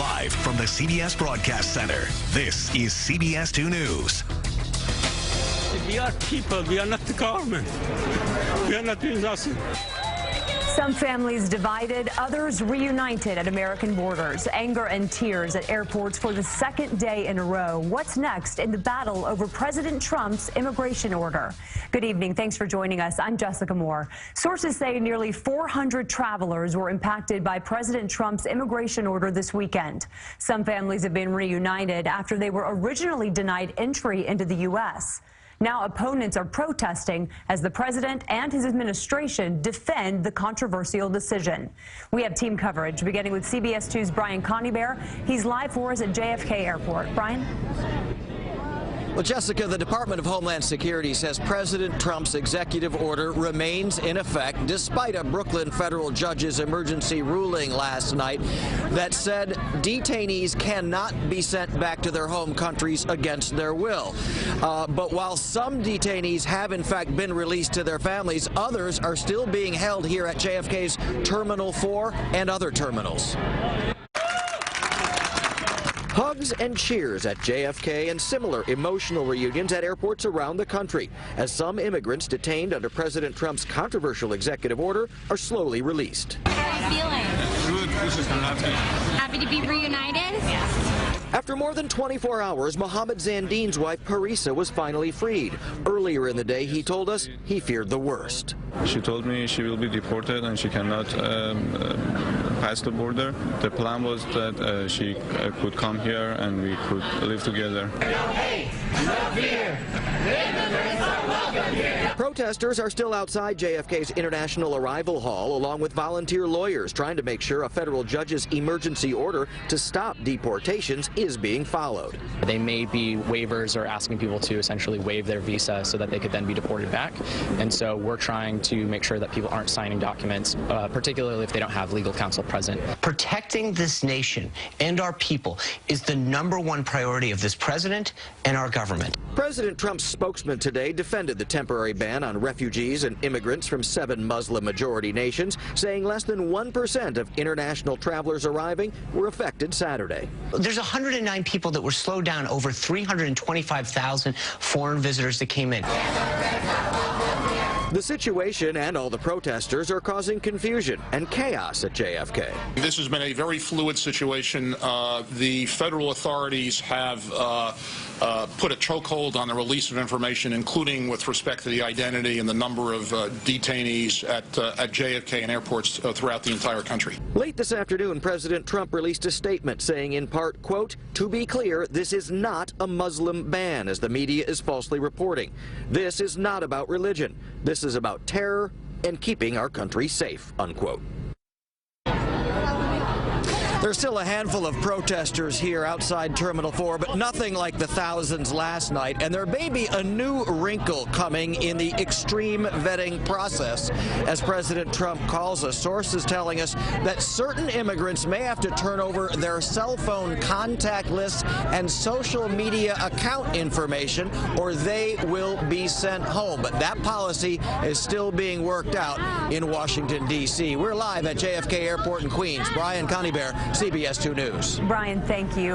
Live from the CBS Broadcast Center, this is CBS 2 News. We are people, we are not the government. We are not doing nothing. Some families divided, others reunited at American borders. Anger and tears at airports for the second day in a row. What's next in the battle over President Trump's immigration order? Good evening. Thanks for joining us. I'm Jessica Moore. Sources say nearly 400 travelers were impacted by President Trump's immigration order this weekend. Some families have been reunited after they were originally denied entry into the U.S. Now opponents are protesting as the president and his administration defend the controversial decision. We have team coverage beginning with CBS 2's Brian Conybeare. He's live for us at JFK Airport. Brian? Well, Jessica, the Department of Homeland Security says President Trump's executive order remains in effect despite a Brooklyn federal judge's emergency ruling last night that said detainees cannot be sent back to their home countries against their will. But while some detainees have in fact been released to their families, others are still being held here at JFK's Terminal 4 and other terminals. Hugs and cheers at JFK and similar emotional reunions at airports around the country as some immigrants detained under President Trump's controversial executive order are slowly released. How are you feeling? Good. This is happy. Happy to be reunited? Yes. After more than 24 hours, Mohammed Zandine's wife, Parisa, was finally freed. Earlier in the day, he told us he feared the worst. She told me she will be deported and she cannot pass the border. The plan was that she could come here and we could live together. Protesters are still outside JFK's International Arrival Hall, along with volunteer lawyers trying to make sure a federal judge's emergency order to stop deportations is being followed. They may be waivers or asking people to essentially waive their visa so that they could then be deported back. And so we're trying to make sure that people aren't signing documents, particularly if they don't have legal counsel present. Protecting this nation and our people is the #1 priority of this president and our government. President Trump's spokesman today defended the temporary ban on refugees and immigrants from 7 Muslim-majority nations, saying less than 1% of international travelers arriving were affected Saturday. There's 109 people that were slowed down, over 325,000 foreign visitors that came in. The situation and all the protesters are causing confusion and chaos at JFK. This has been a very fluid situation. The federal authorities have put a chokehold on the release of information, including with respect to the identity and the number of detainees at JFK and airports throughout the entire country. Late this afternoon, President Trump released a statement saying in part, quote, "To be clear, this is not a Muslim ban, as the media is falsely reporting. This is not about religion. This is about terror and keeping our country safe," unquote. There's still a handful of protesters here outside Terminal 4, but nothing like the thousands last night. And there may be a new wrinkle coming in the extreme vetting process, as President Trump calls us. Sources telling us that certain immigrants may have to turn over their cell phone contact lists and social media account information, or they will be sent home. But that policy is still being worked out in Washington, D.C. We're live at JFK Airport in Queens. Brian Conybeare, CBS 2 News. Brian, thank you.